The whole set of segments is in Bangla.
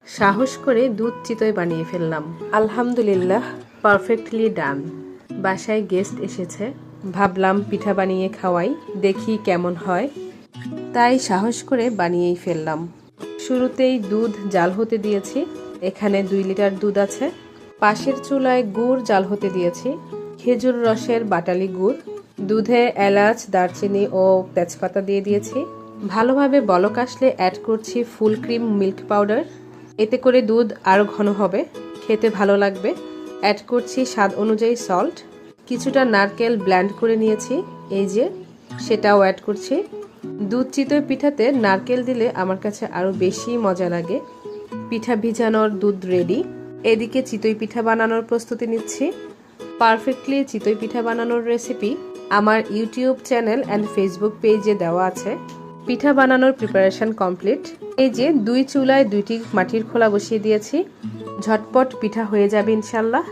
সাহস করে দুধ চিতই বানিয়ে ফেললাম। আলহামদুলিল্লাহ, পারফেক্টলি ডান। বাসায় গেস্ট এসেছে, ভাবলাম পিঠা বানিয়ে খাওয়াই, দেখি কেমন হয়। তাই সাহস করে বানিয়েই ফেললাম। শুরুতেই দুধ জাল হতে দিয়েছি। এখানে 2 লিটার দুধ আছে। পাশের চুলায় গুড় জাল হতে দিয়েছি, খেজুর রসের বাটালি গুড়। দুধে এলাচ, দারচিনি ও তেজপাতা দিয়ে দিয়েছি। ভালোভাবে বলক আসলে অ্যাড করছি ফুল ক্রিম মিল্ক পাউডার। এতে করে দুধ আরও ঘন হবে, খেতে ভালো লাগবে। অ্যাড করছি স্বাদ অনুযায়ী সল্ট। কিছুটা নারকেল ব্লেন্ড করে নিয়েছি, এই যে সেটাও অ্যাড করছি। দুধ চিতই পিঠাতে নারকেল দিলে আমার কাছে আরও বেশি মজা লাগে। পিঠা ভিজানোর দুধ রেডি। এদিকে চিতই পিঠা বানানোর প্রস্তুতি নিচ্ছি। পারফেক্টলি চিতই পিঠা বানানোর রেসিপি আমার ইউটিউব চ্যানেল অ্যান্ড ফেসবুক পেজে দেওয়া আছে। পিঠা বানানোর প্রিপারেশন কমপ্লিট। এই যে 2 চুলায় 2টি মাটির খোলা বসিয়ে দিয়েছি। ঝটপট পিঠা হয়ে যাবে ইনশাল্লাহ।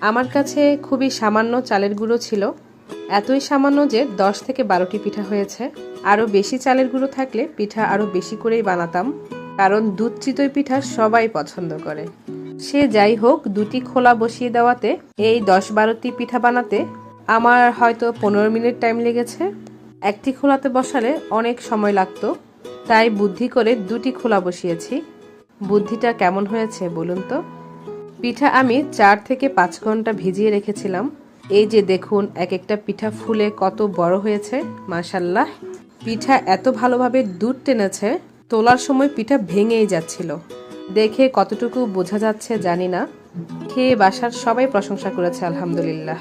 আমার কাছে খুবই সামান্য চালের গুঁড়ো ছিল, এতই সামান্য যে 10 থেকে 12টি পিঠা হয়েছে। আরও বেশি চালের গুঁড়ো থাকলে পিঠা আরও বেশি করেই বানাতাম, কারণ দুধ চিতই পিঠা সবাই পছন্দ করে। সে যাই হোক, 2টি খোলা বসিয়ে দেওয়াতে এই 10-12টি পিঠা বানাতে আমার হয়তো 15 মিনিট টাইম লেগেছে। একটি খোলাতে বসালে অনেক সময় লাগতো, তাই বুদ্ধি করে 2টি খোলা বসিয়েছি। বুদ্ধিটা কেমন হয়েছে বলুন তো? পিঠা আমি 4 থেকে 5 ঘন্টা ভিজিয়ে রেখেছিলাম। এই যে দেখুন, এক একটা পিঠা ফুলে কত বড় হয়েছে, মাশাল্লাহ। পিঠা এত ভালোভাবে দুধ টেনেছে, তোলার সময় পিঠা ভেঙেই যাচ্ছিল। দেখে কতটুকু বোঝা যাচ্ছে জানি না, খেয়ে বাসার সবাই প্রশংসা করেছে আলহামদুলিল্লাহ।